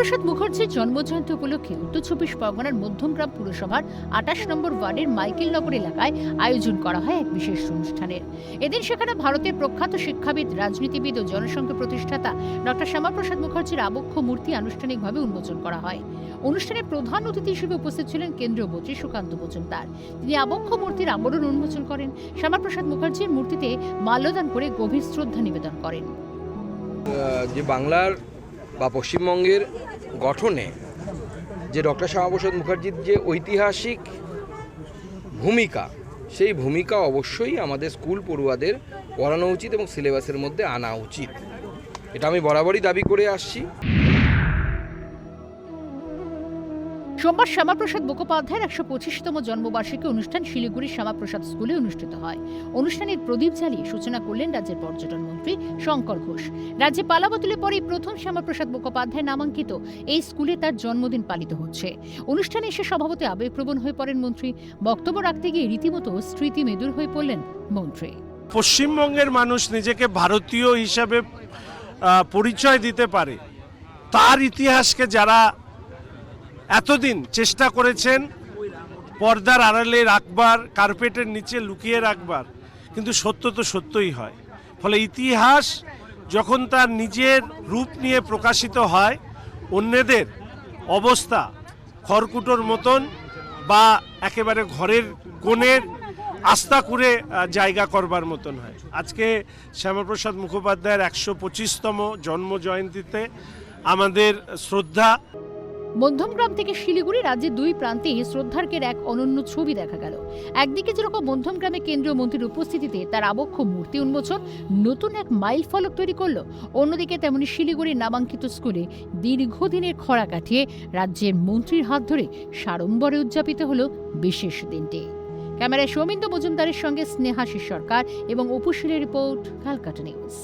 শ্যামাপ্রসাদ মুখার্জির জন্মজয়ন্তী উপলক্ষে উত্তর 24 পরগনার মধ্যমগ্রাম পুরসভার 28 নম্বর ওয়ার্ডের মাইকেলনগর এলাকায় আয়োজন করা হয় এক বিশেষ অনুষ্ঠানের। এদিন সেখানে ভারতের প্রখ্যাত শিক্ষাবিদ, রাজনীতিবিদ ও জনসংঘ প্রতিষ্ঠাতা ডক্টর শ্যামাপ্রসাদ মুখার্জির আবক্ষ মূর্তি আনুষ্ঠানিকভাবে উন্মোচন করা হয়। অনুষ্ঠানে প্রধান অতিথি হিসেবে উপস্থিত ছিলেন কেন্দ্রীয় মন্ত্রী সুকান্ত মজুমদার। তিনি আবক্ষ মূর্তির আবরণ উন্মোচন করেন। শ্যামাপ্রসাদ মুখার্জির মূর্তিতে মাল্যদান করে গভীর শ্রদ্ধা নিবেদন করেন। যে বাংলার বা পশ্চিমবঙ্গের গঠনে যে ডক্টর শ্যামাপ্রসাদ মুখার্জির যে ঐতিহাসিক ভূমিকা, সেই ভূমিকা অবশ্যই আমাদের স্কুল পড়ুয়াদের পড়ানো উচিত এবং সিলেবাসের মধ্যে আনা উচিত। এটা আমি বরাবরই দাবি করে আসছি। সোমবার শ্যামাপ্রসাদ মুখোপাধ্যায়ের 125তম জন্মবার্ষিকী অনুষ্ঠান শিলিগুড়ির শ্যামাপ্রসাদ স্কুলে অনুষ্ঠিত হয়। অনুষ্ঠানের প্রদীপ জ্বালিয়ে সূচনা করলেন রাজ্যের পর্যটন মন্ত্রী শঙ্কর ঘোষ। রাজ্যে পালাবদলের পরেই প্রথম শ্যামাপ্রসাদ মুখোপাধ্যায় নামাঙ্কিত এই স্কুলে তার জন্মদিন পালিত হচ্ছে। অনুষ্ঠানে এসে স্বভাবতই আবেগপ্রবণ হয়ে পড়েন মন্ত্রী। বক্তব্য রাখতে গিয়ে রীতিমতো স্মৃতিমেদুর হয়ে পড়লেন মন্ত্রী। পশ্চিমবঙ্গের মানুষ নিজেকে ভারতীয় হিসাবে পরিচয় দিতে পারে, তার ইতিহাসকে যারা এতদিন চেষ্টা করেছেন পর্দার আড়ালে রাখবার, কার্পেটের নিচে লুকিয়ে রাখবার, কিন্তু সত্য তো সত্যই হয়। ফলে ইতিহাস যখন তার নিজের রূপ নিয়ে প্রকাশিত হয়, অন্যদের অবস্থা খড়কুটোর মতন বা একেবারে ঘরের কোণের আস্থা করে জায়গা করবার মতন হয়। আজকে শ্যামাপ্রসাদ মুখোপাধ্যায়ের 125তম জন্মজয়ন্তীতে আমাদের শ্রদ্ধা। মধ্যমগ্রাম থেকে শিলিগুড়ি রাজ্যের দুই প্রান্তে শ্রদ্ধার্ঘ্যের এক অনন্য ছবি দেখা গেল। একদিকে যেরকম মধ্যমগ্রামে কেন্দ্রীয় মন্ত্রীর উপস্থিতিতে তার আবক্ষ মূর্তি উন্মোচন নতুন এক মাইল ফলক তৈরি করল, অন্যদিকে তেমনি শিলিগুড়ির নামাঙ্কিত স্কুলে দীর্ঘদিনের খরা কাটিয়ে রাজ্যের মন্ত্রীর হাত ধরে সাড়ম্বরে উদযাপিত হল বিশেষ দিনটি। ক্যামেরায় সৌমিন্দ্র মজুমদারের সঙ্গে স্নেহাশিস সরকার এবং অপুশীলের রিপোর্ট, ক্যালকাটা নিউজ।